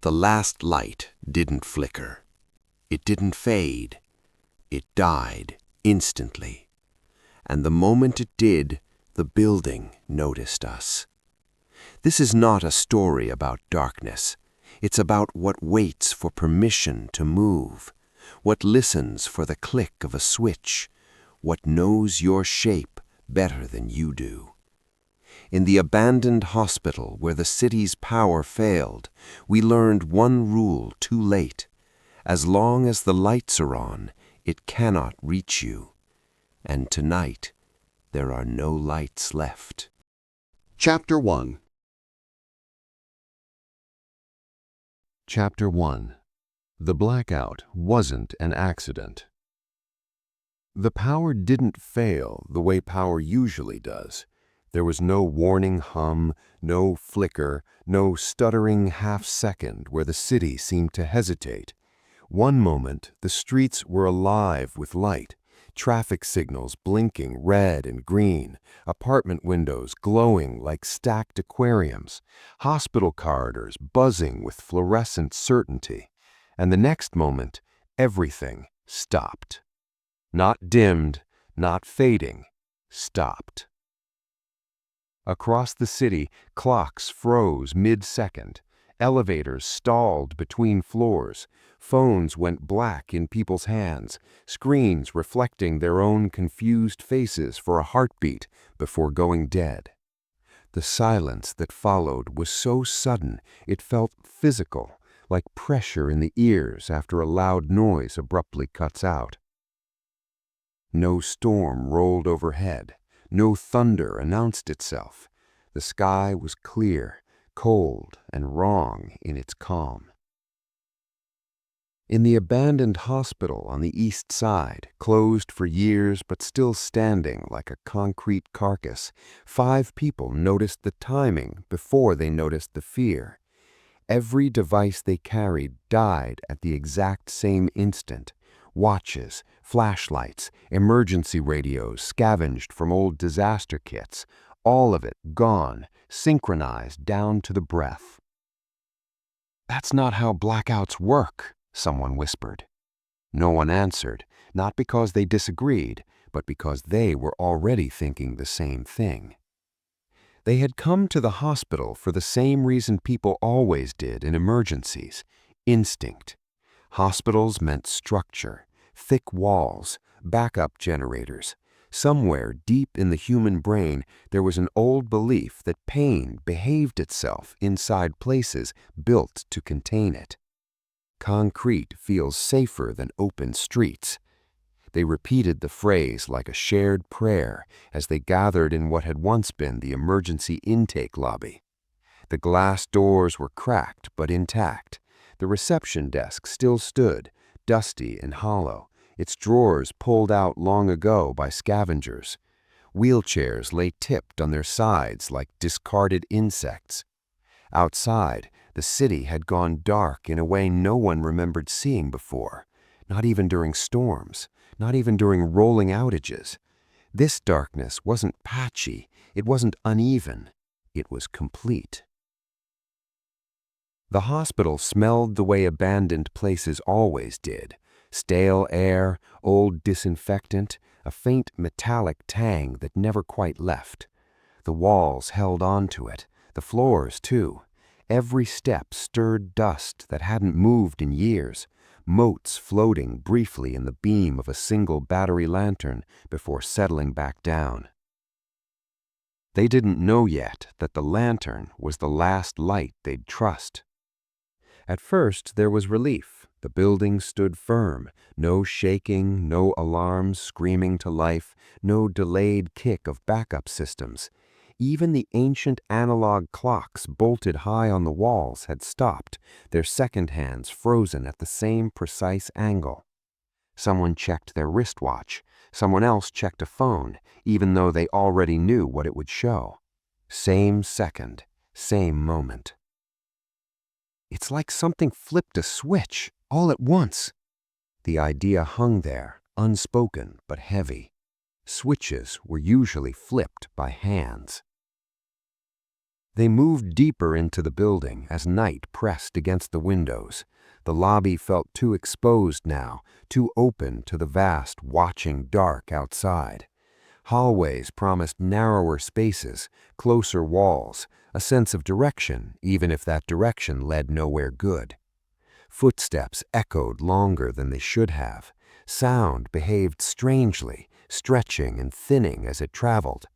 The last light didn't flicker. It didn't fade. It died instantly. And the moment it did, the building noticed us. This is not a story about darkness. It's about what waits for permission to move, what listens for the click of a switch, what knows your shape better than you do. In the abandoned hospital where the city's power failed, we learned one rule too late. As long as the lights are on, it cannot reach you. And tonight, there are no lights left. Chapter 1. Chapter 1. The blackout wasn't an accident. The power didn't fail the way power usually does. There was no warning hum, no flicker, no stuttering half-second where the city seemed to hesitate. One moment, the streets were alive with light, traffic signals blinking red and green, apartment windows glowing like stacked aquariums, hospital corridors buzzing with fluorescent certainty. And the next moment, everything stopped. Not dimmed, not fading, stopped. Across the city, clocks froze mid-second. Elevators stalled between floors. Phones went black in people's hands, screens reflecting their own confused faces for a heartbeat before going dead. The silence that followed was so sudden it felt physical, like pressure in the ears after a loud noise abruptly cuts out. No storm rolled overhead. No thunder announced itself. The sky was clear, cold, and wrong in its calm. In the abandoned hospital on the east side, closed for years but still standing like a concrete carcass, 5 people noticed the timing before they noticed the fear. Every device they carried died at the exact same instant. Watches, flashlights, emergency radios scavenged from old disaster kits, all of it gone, synchronized down to the breath. "That's not how blackouts work," someone whispered. No one answered, not because they disagreed, but because they were already thinking the same thing. They had come to the hospital for the same reason people always did in emergencies: instinct. Hospitals meant structure, thick walls, backup generators. Somewhere deep in the human brain, there was an old belief that pain behaved itself inside places built to contain it. Concrete feels safer than open streets. They repeated the phrase like a shared prayer as they gathered in what had once been the emergency intake lobby. The glass doors were cracked but intact. The reception desk still stood, dusty and hollow, its drawers pulled out long ago by scavengers. Wheelchairs lay tipped on their sides like discarded insects. Outside, the city had gone dark in a way no one remembered seeing before, not even during storms, not even during rolling outages. This darkness wasn't patchy, it wasn't uneven, it was complete. The hospital smelled the way abandoned places always did: stale air, old disinfectant, a faint metallic tang that never quite left. The walls held on to it, the floors too. Every step stirred dust that hadn't moved in years, motes floating briefly in the beam of a single battery lantern before settling back down. They didn't know yet that the lantern was the last light they'd trust. At first, there was relief. The building stood firm, no shaking, no alarms screaming to life, no delayed kick of backup systems. Even the ancient analog clocks bolted high on the walls had stopped, their second hands frozen at the same precise angle. Someone checked their wristwatch. Someone else checked a phone, even though they already knew what it would show. Same second, same moment. It's like something flipped a switch, all at once. The idea hung there, unspoken but heavy. Switches were usually flipped by hands. They moved deeper into the building as night pressed against the windows. The lobby felt too exposed now, too open to the vast, watching dark outside. Hallways promised narrower spaces, closer walls, a sense of direction, even if that direction led nowhere good. Footsteps echoed longer than they should have. Sound behaved strangely, stretching and thinning as it traveled.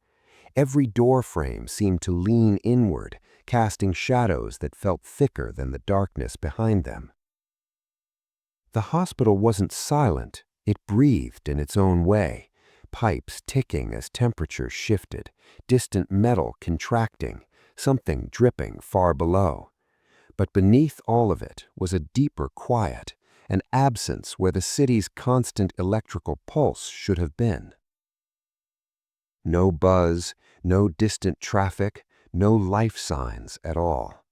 Every door frame seemed to lean inward, casting shadows that felt thicker than the darkness behind them. The hospital wasn't silent. It breathed in its own way, pipes ticking as temperatures shifted, distant metal contracting, something dripping far below. But beneath all of it was a deeper quiet, an absence where the city's constant electrical pulse should have been. No buzz, no distant traffic, no life signs at all.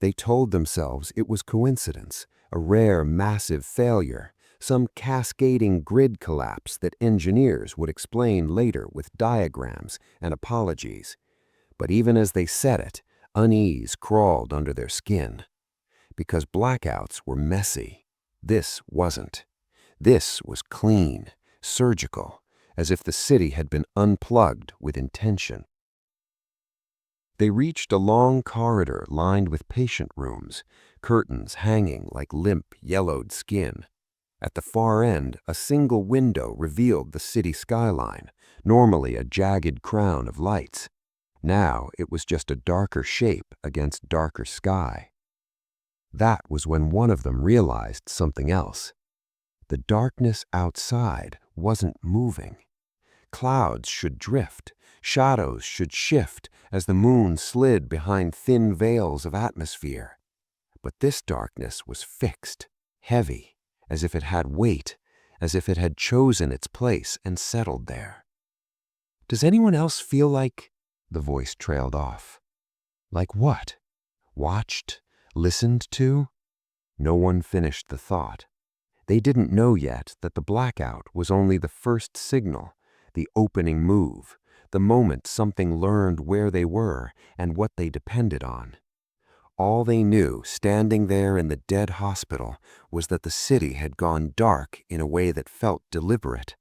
They told themselves it was coincidence, a rare massive failure, some cascading grid collapse that engineers would explain later with diagrams and apologies. But even as they said it, unease crawled under their skin. Because blackouts were messy. This wasn't. This was clean, surgical, as if the city had been unplugged with intention. They reached a long corridor lined with patient rooms, curtains hanging like limp, yellowed skin. At the far end, a single window revealed the city skyline, normally a jagged crown of lights. Now it was just a darker shape against darker sky. That was when one of them realized something else. The darkness outside wasn't moving. Clouds should drift, shadows should shift as the moon slid behind thin veils of atmosphere. But this darkness was fixed, heavy, as if it had weight, as if it had chosen its place and settled there. "Does anyone else feel like—" the voice trailed off. "Like what? Watched? Listened to?" No one finished the thought. They didn't know yet that the blackout was only the first signal, the opening move, the moment something learned where they were and what they depended on. All they knew, standing there in the dead hospital, was that the city had gone dark in a way that felt deliberate,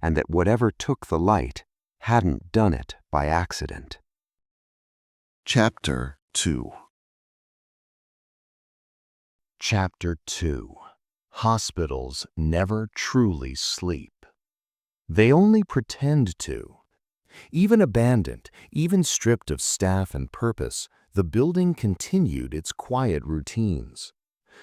and that whatever took the light hadn't done it by accident. Chapter 2. Chapter 2. Hospitals never truly sleep. They only pretend to. Even abandoned, even stripped of staff and purpose, the building continued its quiet routines.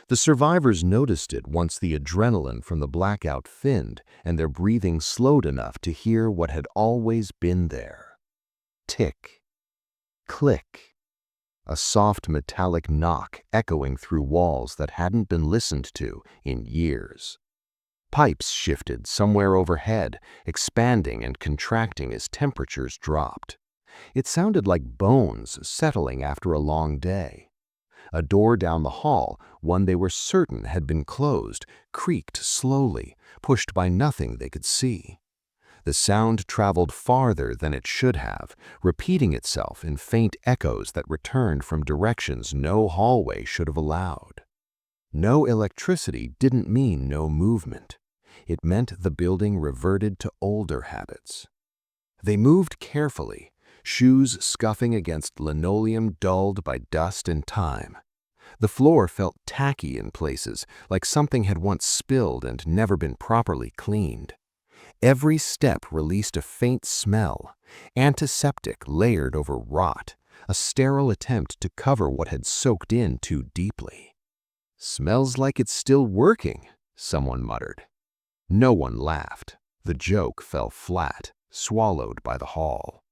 The survivors noticed it once the adrenaline from the blackout thinned and their breathing slowed enough to hear what had always been there. Tick. Click. A soft metallic knock echoing through walls that hadn't been listened to in years. Pipes shifted somewhere overhead, expanding and contracting as temperatures dropped. It sounded like bones settling after a long day. A door down the hall, one they were certain had been closed, creaked slowly, pushed by nothing they could see. The sound traveled farther than it should have, repeating itself in faint echoes that returned from directions no hallway should have allowed. No electricity didn't mean no movement. It meant the building reverted to older habits. They moved carefully, shoes scuffing against linoleum dulled by dust and time. The floor felt tacky in places, like something had once spilled and never been properly cleaned. Every step released a faint smell, antiseptic layered over rot, a sterile attempt to cover what had soaked in too deeply. "Smells like it's still working," someone muttered. No one laughed. The joke fell flat, swallowed by the hall.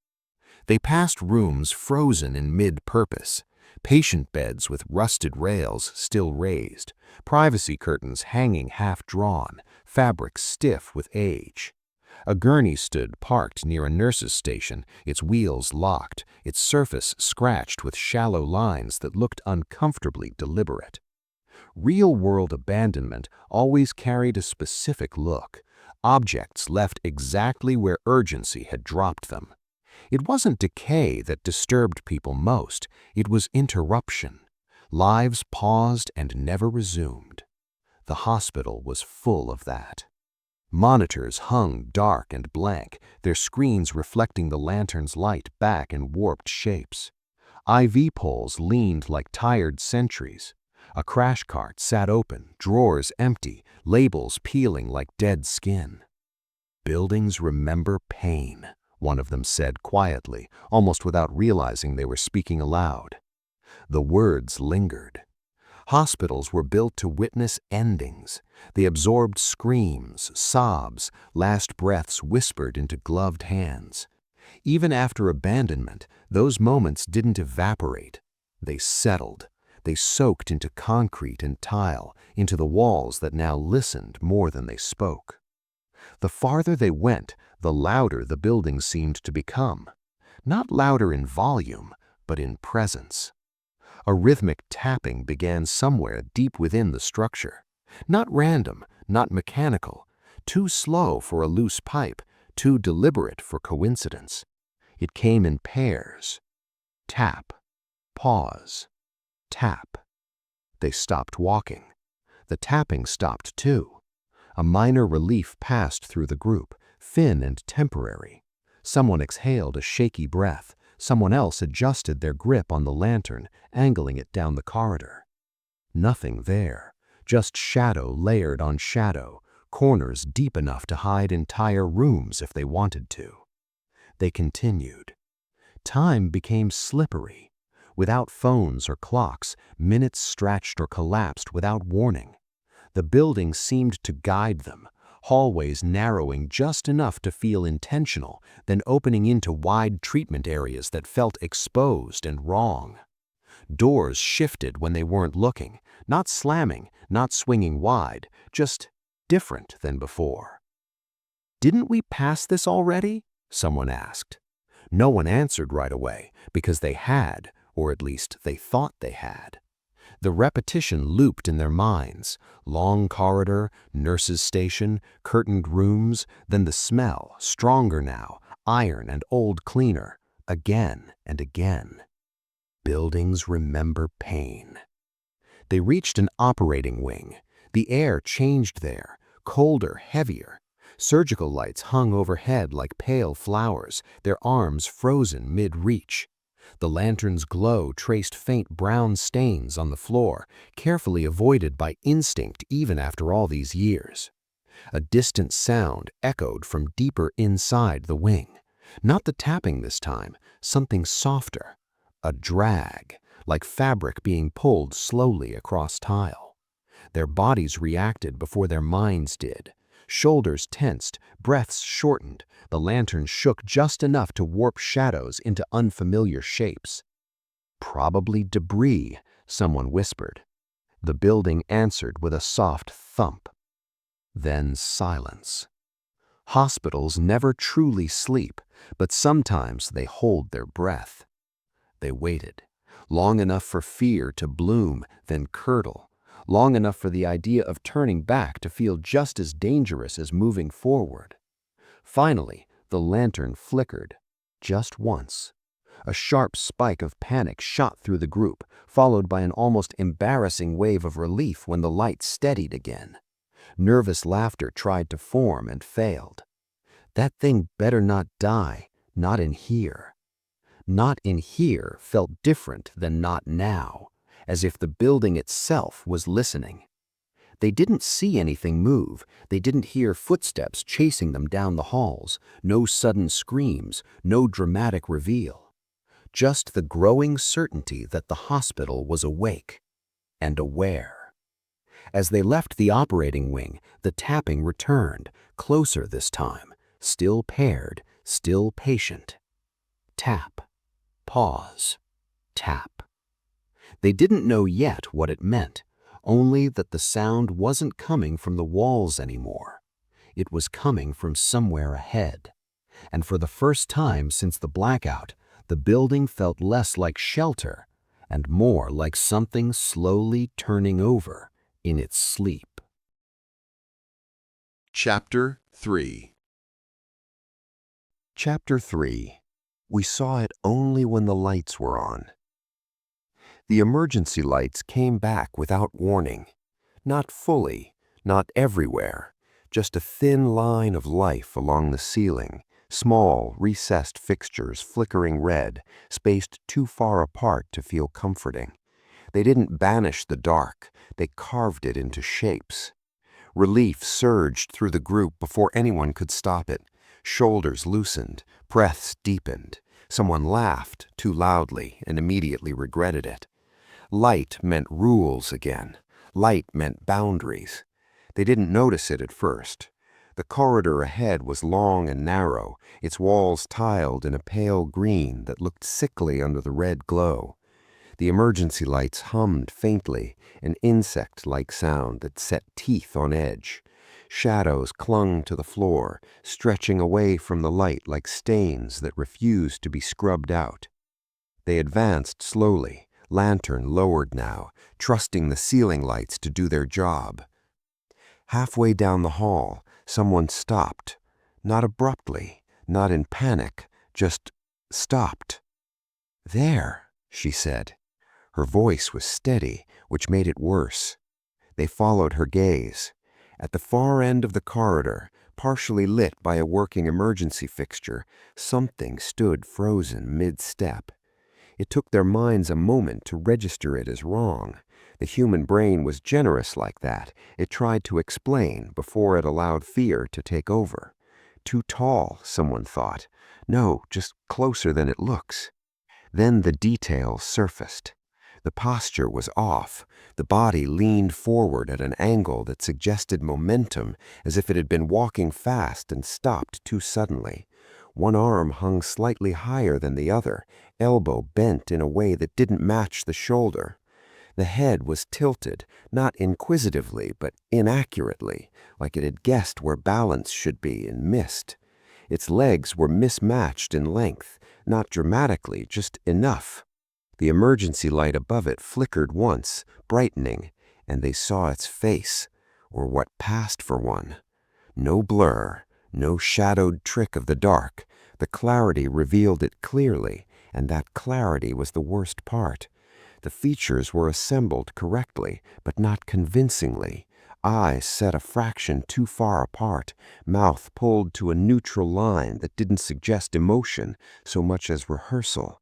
They passed rooms frozen in mid-purpose, patient beds with rusted rails still raised, privacy curtains hanging half-drawn, fabric stiff with age. A gurney stood parked near a nurse's station, its wheels locked, its surface scratched with shallow lines that looked uncomfortably deliberate. Real-world abandonment always carried a specific look, objects left exactly where urgency had dropped them. It wasn't decay that disturbed people most, it was interruption. Lives paused and never resumed. The hospital was full of that. Monitors hung dark and blank, their screens reflecting the lantern's light back in warped shapes. IV poles leaned like tired sentries. A crash cart sat open, drawers empty, labels peeling like dead skin. "Buildings remember pain," one of them said quietly, almost without realizing they were speaking aloud. The words lingered. Hospitals were built to witness endings. They absorbed screams, sobs, last breaths whispered into gloved hands. Even after abandonment, those moments didn't evaporate. They settled. They soaked into concrete and tile, into the walls that now listened more than they spoke. The farther they went, the louder the building seemed to become. Not louder in volume, but in presence. A rhythmic tapping began somewhere deep within the structure. Not random, not mechanical, too slow for a loose pipe, too deliberate for coincidence. It came in pairs. Tap, pause, tap. They stopped walking. The tapping stopped too. A minor relief passed through the group, thin and temporary. Someone exhaled a shaky breath. Someone else adjusted their grip on the lantern, angling it down the corridor. Nothing there, just shadow layered on shadow, corners deep enough to hide entire rooms if they wanted to. They continued. Time became slippery. Without phones or clocks, minutes stretched or collapsed without warning. The building seemed to guide them, hallways narrowing just enough to feel intentional, then opening into wide treatment areas that felt exposed and wrong. Doors shifted when they weren't looking, not slamming, not swinging wide, just different than before. "Didn't we pass this already?" someone asked. No one answered right away, because they had, or at least they thought they had. The repetition looped in their minds. Long corridor, nurse's station, curtained rooms, then the smell, stronger now, iron and old cleaner, again and again. Buildings remember pain. They reached an operating wing. The air changed there, colder, heavier. Surgical lights hung overhead like pale flowers, their arms frozen mid-reach. The lantern's glow traced faint brown stains on the floor, carefully avoided by instinct even after all these years. A distant sound echoed from deeper inside the wing. Not the tapping this time, something softer. A drag, like fabric being pulled slowly across tile. Their bodies reacted before their minds did. Shoulders tensed, breaths shortened, the lantern shook just enough to warp shadows into unfamiliar shapes. "Probably debris," someone whispered. The building answered with a soft thump. Then silence. Hospitals never truly sleep, but sometimes they hold their breath. They waited, long enough for fear to bloom, then curdle. Long enough for the idea of turning back to feel just as dangerous as moving forward. Finally, the lantern flickered, just once. A sharp spike of panic shot through the group, followed by an almost embarrassing wave of relief when the light steadied again. Nervous laughter tried to form and failed. That thing better not die, not in here. Not in here felt different than not now, as if the building itself was listening. They didn't see anything move. They didn't hear footsteps chasing them down the halls, no sudden screams, no dramatic reveal. Just the growing certainty that the hospital was awake and aware. As they left the operating wing, the tapping returned, closer this time, still paired, still patient. Tap, pause, tap. They didn't know yet what it meant, only that the sound wasn't coming from the walls anymore. It was coming from somewhere ahead. And for the first time since the blackout, the building felt less like shelter and more like something slowly turning over in its sleep. Chapter 3. Chapter 3. We saw it only when the lights were on. The emergency lights came back without warning. Not fully, not everywhere, just a thin line of life along the ceiling, small, recessed fixtures flickering red, spaced too far apart to feel comforting. They didn't banish the dark, they carved it into shapes. Relief surged through the group before anyone could stop it. Shoulders loosened, breaths deepened. Someone laughed too loudly and immediately regretted it. Light meant rules again. Light meant boundaries. They didn't notice it at first. The corridor ahead was long and narrow, its walls tiled in a pale green that looked sickly under the red glow. The emergency lights hummed faintly, an insect-like sound that set teeth on edge. Shadows clung to the floor, stretching away from the light like stains that refused to be scrubbed out. They advanced slowly, lantern lowered now, trusting the ceiling lights to do their job. Halfway down the hall, someone stopped. Not abruptly, not in panic, just stopped. "There," she said. Her voice was steady, which made it worse. They followed her gaze. At the far end of the corridor, partially lit by a working emergency fixture, something stood frozen mid-step. It took their minds a moment to register it as wrong. The human brain was generous like that. It tried to explain before it allowed fear to take over. Too tall, someone thought. No, just closer than it looks. Then the details surfaced. The posture was off. The body leaned forward at an angle that suggested momentum, as if it had been walking fast and stopped too suddenly. One arm hung slightly higher than the other, elbow bent in a way that didn't match the shoulder. The head was tilted, not inquisitively, but inaccurately, like it had guessed where balance should be and missed. Its legs were mismatched in length, not dramatically, just enough. The emergency light above it flickered once, brightening, and they saw its face, or what passed for one. No blur, no shadowed trick of the dark. The clarity revealed it clearly, and that clarity was the worst part. The features were assembled correctly, but not convincingly. Eyes set a fraction too far apart, mouth pulled to a neutral line that didn't suggest emotion so much as rehearsal.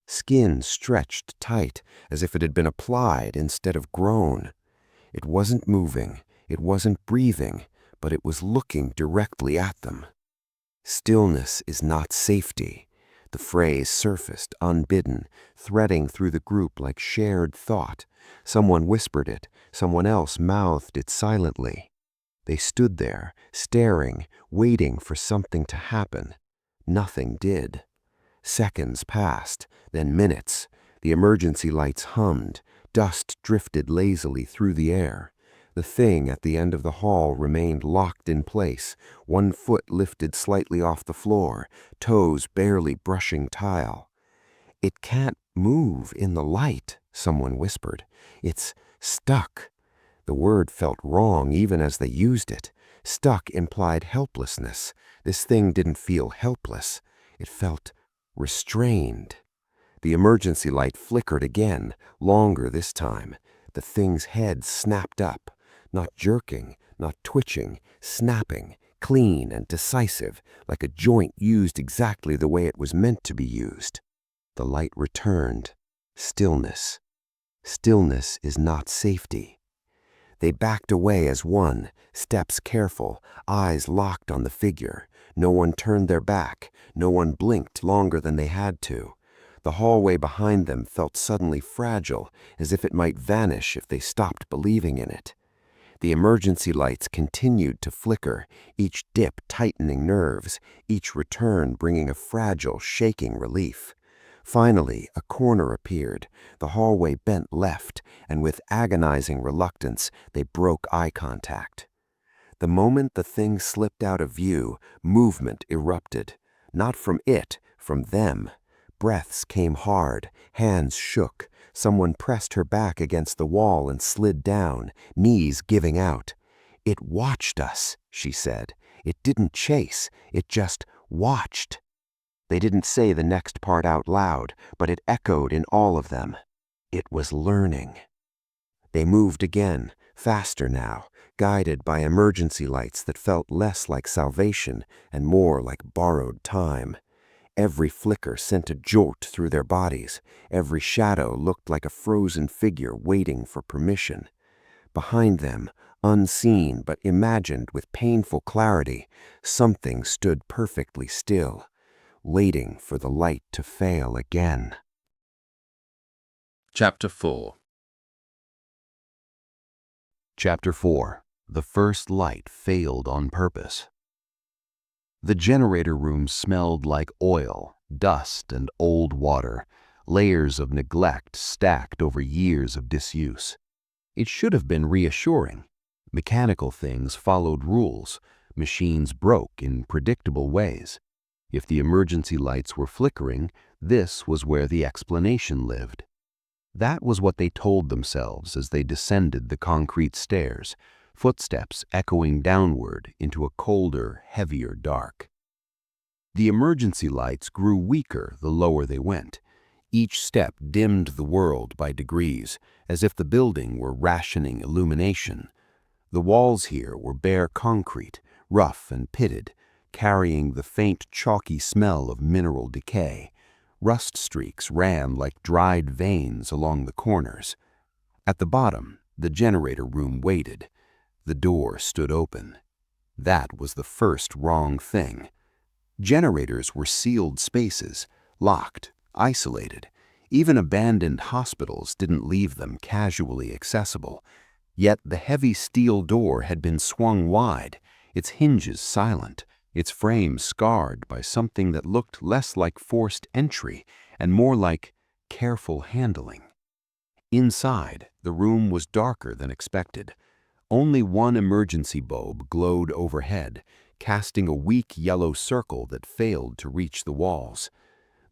Skin stretched tight, as if it had been applied instead of grown. It wasn't moving, it wasn't breathing, but it was looking directly at them. Stillness is not safety. The phrase surfaced unbidden, threading through the group like shared thought. Someone whispered it, someone else mouthed it silently. They stood there, staring, waiting for something to happen. Nothing did. Seconds passed, then minutes. The emergency lights hummed. Dust drifted lazily through the air. The thing at the end of the hall remained locked in place, one foot lifted slightly off the floor, toes barely brushing tile. "It can't move in the light," someone whispered. "It's stuck." The word felt wrong even as they used it. Stuck implied helplessness. This thing didn't feel helpless. It felt restrained. The emergency light flickered again, longer this time. The thing's head snapped up. Not jerking, not twitching, snapping, clean and decisive, like a joint used exactly the way it was meant to be used. The light returned. Stillness. Stillness is not safety. They backed away as one, steps careful, eyes locked on the figure. No one turned their back. No one blinked longer than they had to. The hallway behind them felt suddenly fragile, as if it might vanish if they stopped believing in it. The emergency lights continued to flicker, each dip tightening nerves, each return bringing a fragile, shaking relief. Finally, a corner appeared. The hallway bent left, and with agonizing reluctance, they broke eye contact. The moment the thing slipped out of view, movement erupted. Not from it, from them. Breaths came hard, hands shook. Someone pressed her back against the wall and slid down, knees giving out. "It watched us," she said. "It didn't chase, it just watched." They didn't say the next part out loud, but it echoed in all of them. It was learning. They moved again, faster now, guided by emergency lights that felt less like salvation and more like borrowed time. Every flicker sent a jolt through their bodies. Every shadow looked like a frozen figure waiting for permission. Behind them, unseen but imagined with painful clarity, something stood perfectly still, waiting for the light to fail again. Chapter 4. Chapter 4. The first light failed on purpose. The generator room smelled like oil, dust, and old water, layers of neglect stacked over years of disuse. It should have been reassuring. Mechanical things followed rules. Machines broke in predictable ways. If the emergency lights were flickering, this was where the explanation lived. That was what they told themselves as they descended the concrete stairs, footsteps echoing downward into a colder, heavier dark. The emergency lights grew weaker the lower they went. Each step dimmed the world by degrees, as if the building were rationing illumination. The walls here were bare concrete, rough and pitted, carrying the faint, chalky smell of mineral decay. Rust streaks ran like dried veins along the corners. At the bottom, the generator room waited. The door stood open. That was the first wrong thing. Generators were sealed spaces, locked, isolated. Even abandoned hospitals didn't leave them casually accessible. Yet the heavy steel door had been swung wide, its hinges silent, its frame scarred by something that looked less like forced entry and more like careful handling. Inside, the room was darker than expected. Only one emergency bulb glowed overhead, casting a weak yellow circle that failed to reach the walls.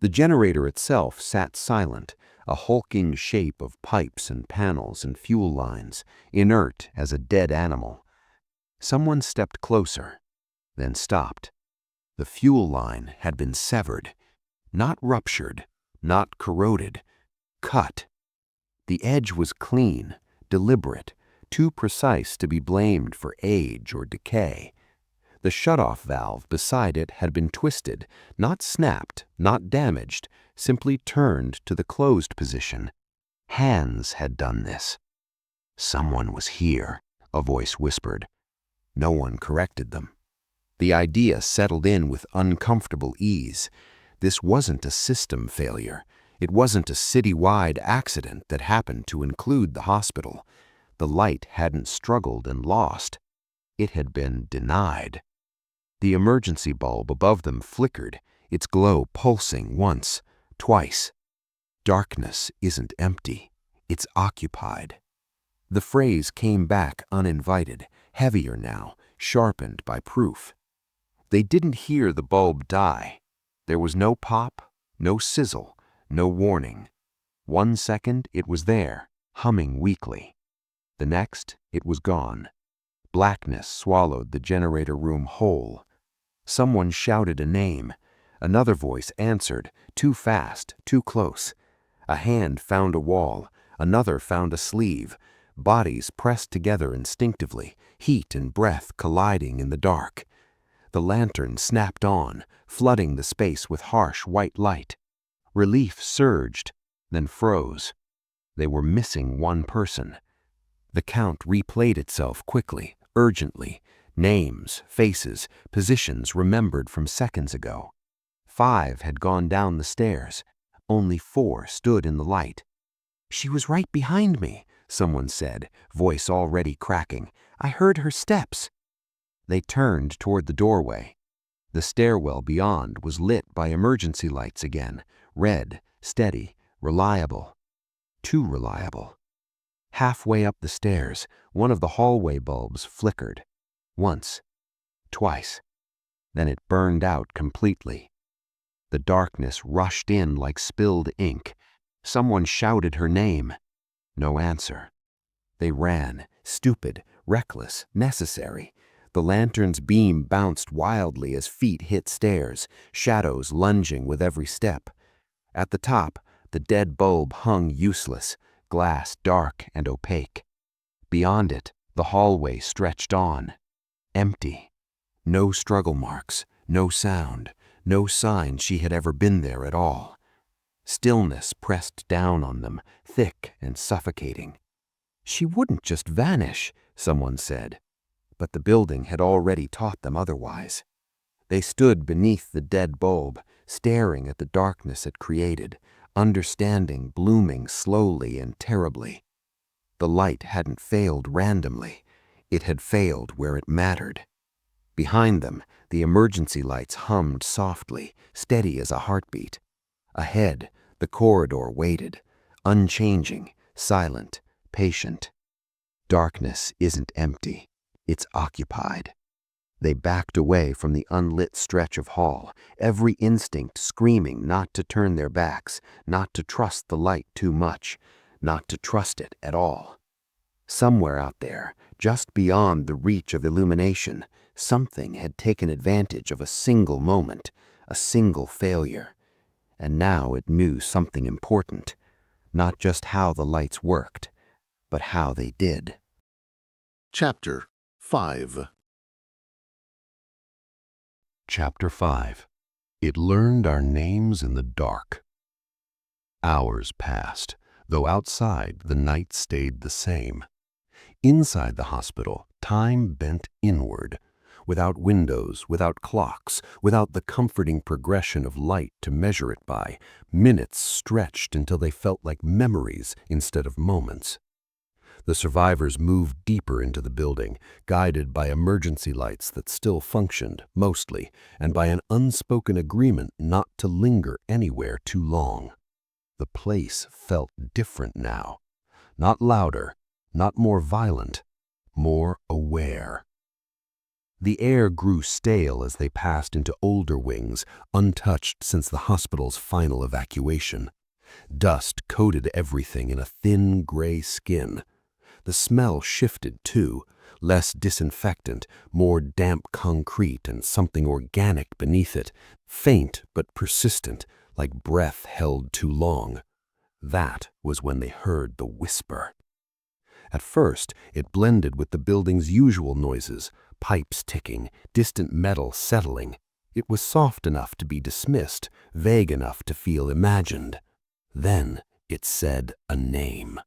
The generator itself sat silent, a hulking shape of pipes and panels and fuel lines, inert as a dead animal. Someone stepped closer, then stopped. The fuel line had been severed, not ruptured, not corroded, cut. The edge was clean, deliberate, too precise to be blamed for age or decay. The shutoff valve beside it had been twisted, not snapped, not damaged, simply turned to the closed position. Hands had done this. Someone was here, a voice whispered. No one corrected them. The idea settled in with uncomfortable ease. This wasn't a system failure. It wasn't a citywide accident that happened to include the hospital. The light hadn't struggled and lost. It had been denied. The emergency bulb above them flickered, its glow pulsing once, twice. Darkness isn't empty. It's occupied. The phrase came back uninvited, heavier now, sharpened by proof. They didn't hear the bulb die. There was no pop, no sizzle, no warning. 1 second it was there, humming weakly. The next, it was gone. Blackness swallowed the generator room whole. Someone shouted a name. Another voice answered, too fast, too close. A hand found a wall. Another found a sleeve. Bodies pressed together instinctively, heat and breath colliding in the dark. The lantern snapped on, flooding the space with harsh white light. Relief surged, then froze. They were missing one person. The count replayed itself quickly, urgently. Names, faces, positions remembered from seconds ago. 5 had gone down the stairs. Only 4 stood in the light. "She was right behind me," someone said, voice already cracking. "I heard her steps." They turned toward the doorway. The stairwell beyond was lit by emergency lights again, red, steady, reliable. Too reliable. Halfway up the stairs, one of the hallway bulbs flickered. Once, twice. Then it burned out completely. The darkness rushed in like spilled ink. Someone shouted her name. No answer. They ran, stupid, reckless, necessary. The lantern's beam bounced wildly as feet hit stairs, shadows lunging with every step. At the top, the dead bulb hung useless, glass dark and opaque. Beyond it, the hallway stretched on, empty. No struggle marks, no sound, no sign she had ever been there at all. Stillness pressed down on them, thick and suffocating. She wouldn't just vanish, someone said, but the building had already taught them otherwise. They stood beneath the dead bulb, staring at the darkness it created, understanding blooming slowly and terribly. The light hadn't failed randomly. It had failed where it mattered. Behind them, the emergency lights hummed softly, steady as a heartbeat. Ahead, the corridor waited, unchanging, silent, patient. Darkness isn't empty. It's occupied. They backed away from the unlit stretch of hall, every instinct screaming not to turn their backs, not to trust the light too much, not to trust it at all. Somewhere out there, just beyond the reach of illumination, something had taken advantage of a single moment, a single failure. And now it knew something important, not just how the lights worked, but how they did. Chapter 5. Chapter 5. It learned our names in the dark. Hours passed, though outside the night stayed the same. Inside the hospital, time bent inward. Without windows, without clocks, without the comforting progression of light to measure it by, minutes stretched until they felt like memories instead of moments. The survivors moved deeper into the building, guided by emergency lights that still functioned, mostly, and by an unspoken agreement not to linger anywhere too long. The place felt different now. Not louder, not more violent, more aware. The air grew stale as they passed into older wings, untouched since the hospital's final evacuation. Dust coated everything in a thin gray skin. The smell shifted too, less disinfectant, more damp concrete and something organic beneath it, faint but persistent, like breath held too long. That was when they heard the whisper. At first, it blended with the building's usual noises, pipes ticking, distant metal settling. It was soft enough to be dismissed, vague enough to feel imagined. Then it said a name.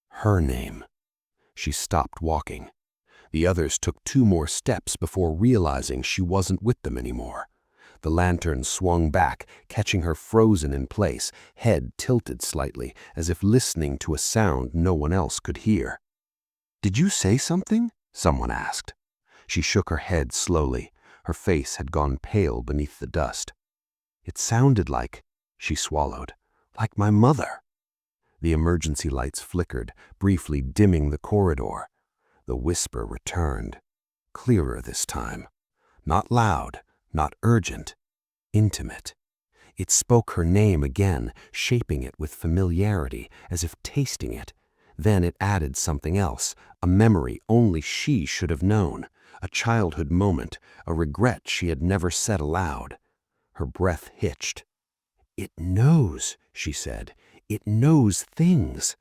Her name. She stopped walking. The others took 2 more steps before realizing she wasn't with them anymore. The lantern swung back, catching her frozen in place, head tilted slightly, as if listening to a sound no one else could hear. "Did you say something?" someone asked. She shook her head slowly. Her face had gone pale beneath the dust. "It sounded like," she swallowed, "like my mother." The emergency lights flickered, briefly dimming the corridor. The whisper returned, clearer this time. Not loud, not urgent, intimate. It spoke her name again, shaping it with familiarity, as if tasting it. Then it added something else, a memory only she should have known, a childhood moment, a regret she had never said aloud. Her breath hitched. "It knows," she said. "It knows things."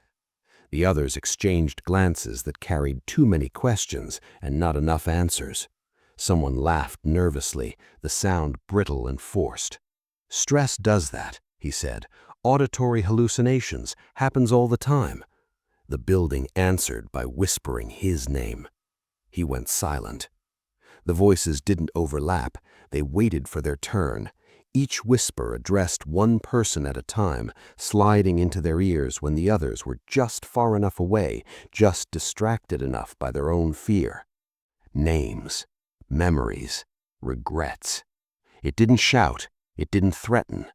The others exchanged glances that carried too many questions and not enough answers. Someone laughed nervously, the sound brittle and forced. "Stress does that," he said. "Auditory hallucinations, happens all the time." The building answered by whispering his name. He went silent. The voices didn't overlap. They waited for their turn. Each whisper addressed one person at a time, sliding into their ears when the others were just far enough away, just distracted enough by their own fear. Names, memories, regrets. It didn't shout. It didn't threaten.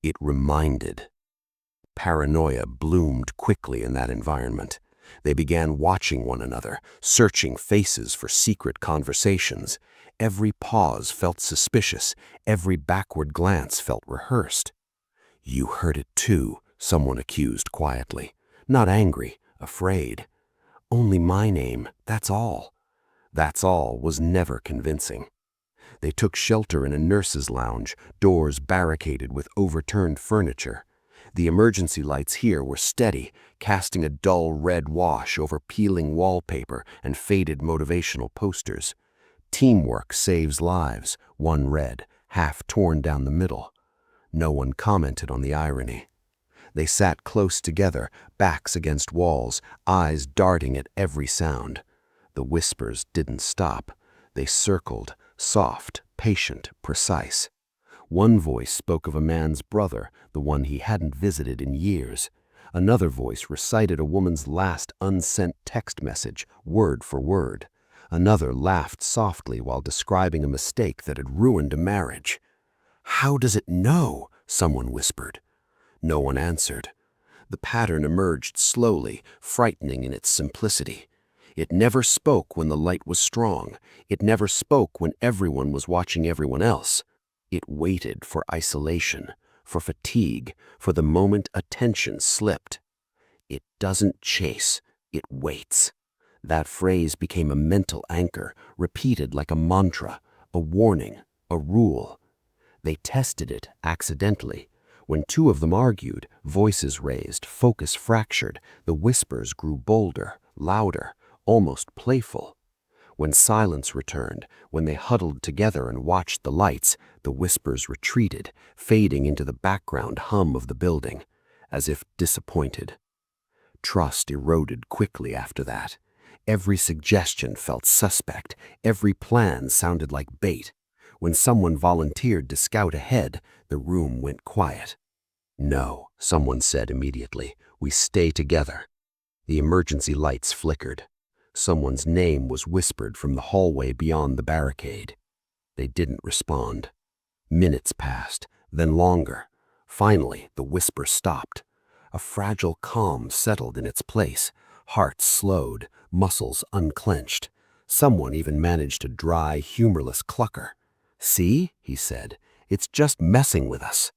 It reminded. Paranoia bloomed quickly in that environment. They began watching one another, searching faces for secret conversations. Every pause felt suspicious. Every backward glance felt rehearsed. "You heard it too," someone accused quietly. Not angry, afraid. "Only my name, that's all." That's all was never convincing. They took shelter in a nurse's lounge, doors barricaded with overturned furniture. The emergency lights here were steady, casting a dull red wash over peeling wallpaper and faded motivational posters. Teamwork saves lives, one read, half torn down the middle. No one commented on the irony. They sat close together, backs against walls, eyes darting at every sound. The whispers didn't stop. They circled, soft, patient, precise. One voice spoke of a man's brother, the one he hadn't visited in years. Another voice recited a woman's last unsent text message, word for word. Another laughed softly while describing a mistake that had ruined a marriage. "How does it know?" someone whispered. No one answered. The pattern emerged slowly, frightening in its simplicity. It never spoke when the light was strong. It never spoke when everyone was watching everyone else. It waited for isolation, for fatigue, for the moment attention slipped. It doesn't chase, it waits. That phrase became a mental anchor, repeated like a mantra, a warning, a rule. They tested it accidentally. When two of them argued, voices raised, focus fractured, the whispers grew bolder, louder, almost playful. When silence returned, when they huddled together and watched the lights, the whispers retreated, fading into the background hum of the building, as if disappointed. Trust eroded quickly after that. Every suggestion felt suspect, every plan sounded like bait. When someone volunteered to scout ahead, the room went quiet. "No," someone said immediately, "we stay together." The emergency lights flickered. Someone's name was whispered from the hallway beyond the barricade. They didn't respond. Minutes passed, then longer. Finally, the whisper stopped. A fragile calm settled in its place. Hearts slowed, muscles unclenched. Someone even managed a dry, humorless clucker. "See," he said, "it's just messing with us."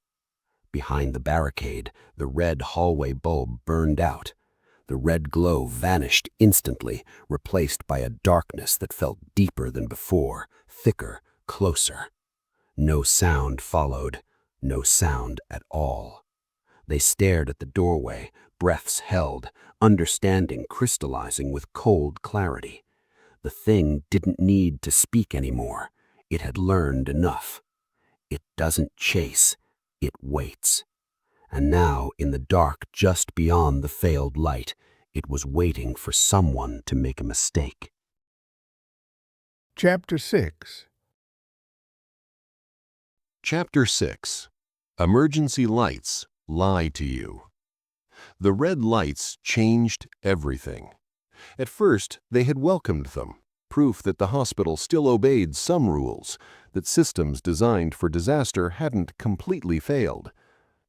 Behind the barricade, the red hallway bulb burned out. The red glow vanished instantly, replaced by a darkness that felt deeper than before, thicker, closer. No sound followed, no sound at all. They stared at the doorway, breaths held, understanding crystallizing with cold clarity. The thing didn't need to speak anymore. It had learned enough. It doesn't chase, it waits. And now, in the dark just beyond the failed light, it was waiting for someone to make a mistake. Chapter 6. Chapter 6. Emergency Lights Lie to You. The red lights changed everything. At first, they had welcomed them, proof that the hospital still obeyed some rules, that systems designed for disaster hadn't completely failed.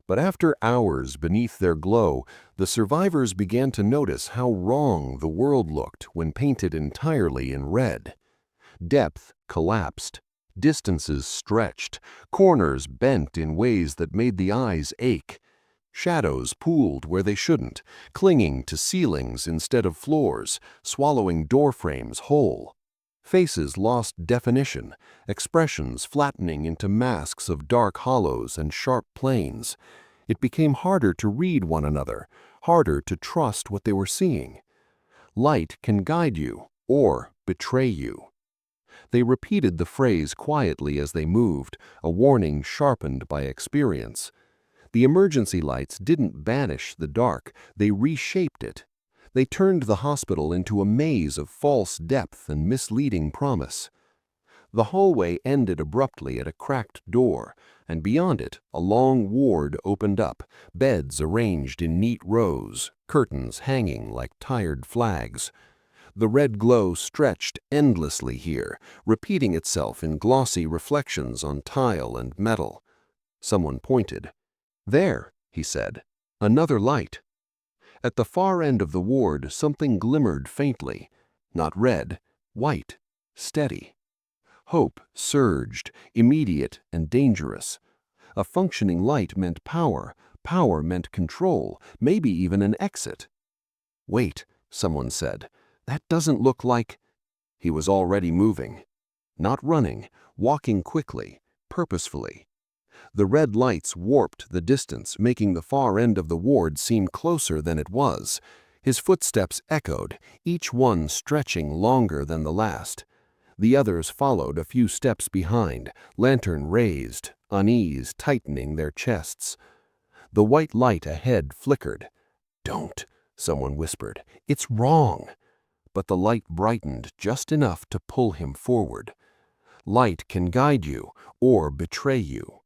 But after hours beneath their glow, the survivors began to notice how wrong the world looked when painted entirely in red. Depth collapsed, distances stretched, corners bent in ways that made the eyes ache. Shadows pooled where they shouldn't, clinging to ceilings instead of floors, swallowing doorframes whole. Faces lost definition, expressions flattening into masks of dark hollows and sharp planes. It became harder to read one another, harder to trust what they were seeing. Light can guide you or betray you. They repeated the phrase quietly as they moved, a warning sharpened by experience. The emergency lights didn't banish the dark, they reshaped it. They turned the hospital into a maze of false depth and misleading promise. The hallway ended abruptly at a cracked door, and beyond it, a long ward opened up, beds arranged in neat rows, curtains hanging like tired flags. The red glow stretched endlessly here, repeating itself in glossy reflections on tile and metal. Someone pointed. "There," he said, "another light." At the far end of the ward, something glimmered faintly. Not red, white, steady. Hope surged, immediate and dangerous. A functioning light meant power. Power meant control, maybe even an exit. "Wait," someone said. "That doesn't look like—" He was already moving. Not running, walking quickly, purposefully. The red lights warped the distance, making the far end of the ward seem closer than it was. His footsteps echoed, each one stretching longer than the last. The others followed a few steps behind, lantern raised, unease tightening their chests. The white light ahead flickered. "Don't," someone whispered. "It's wrong." But the light brightened just enough to pull him forward. Light can guide you or betray you.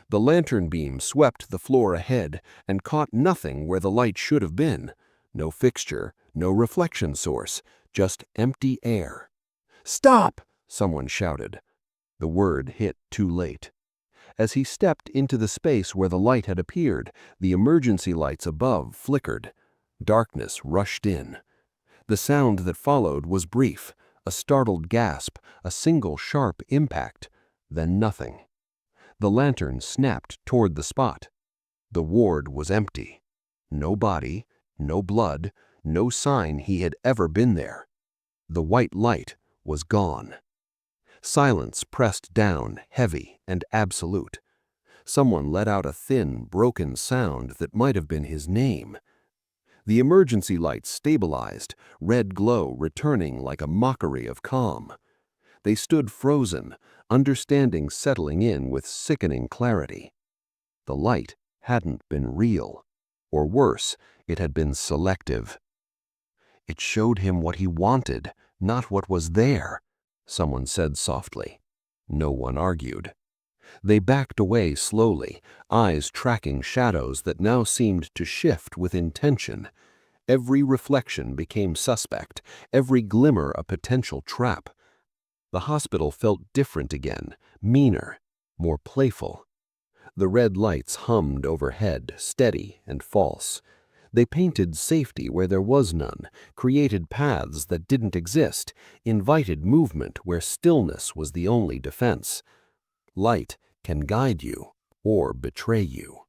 The lantern beam swept the floor ahead and caught nothing where the light should have been. No fixture, no reflection source, just empty air. "Stop!" someone shouted. The word hit too late. As he stepped into the space where the light had appeared, the emergency lights above flickered. Darkness rushed in. The sound that followed was brief, a startled gasp, a single sharp impact, then nothing. The lantern snapped toward the spot. The ward was empty. No body, no blood, no sign he had ever been there. The white light was gone. Silence pressed down, heavy and absolute. Someone let out a thin, broken sound that might have been his name. The emergency lights stabilized, red glow returning like a mockery of calm. They stood frozen, understanding settling in with sickening clarity. The light hadn't been real. Or worse, it had been selective. It showed him what he wanted, not what was there, someone said softly. No one argued. They backed away slowly, eyes tracking shadows that now seemed to shift with intention. Every reflection became suspect, every glimmer a potential trap. The hospital felt different again, meaner, more playful. The red lights hummed overhead, steady and false. They painted safety where there was none, created paths that didn't exist, invited movement where stillness was the only defense. Light can guide you or betray you.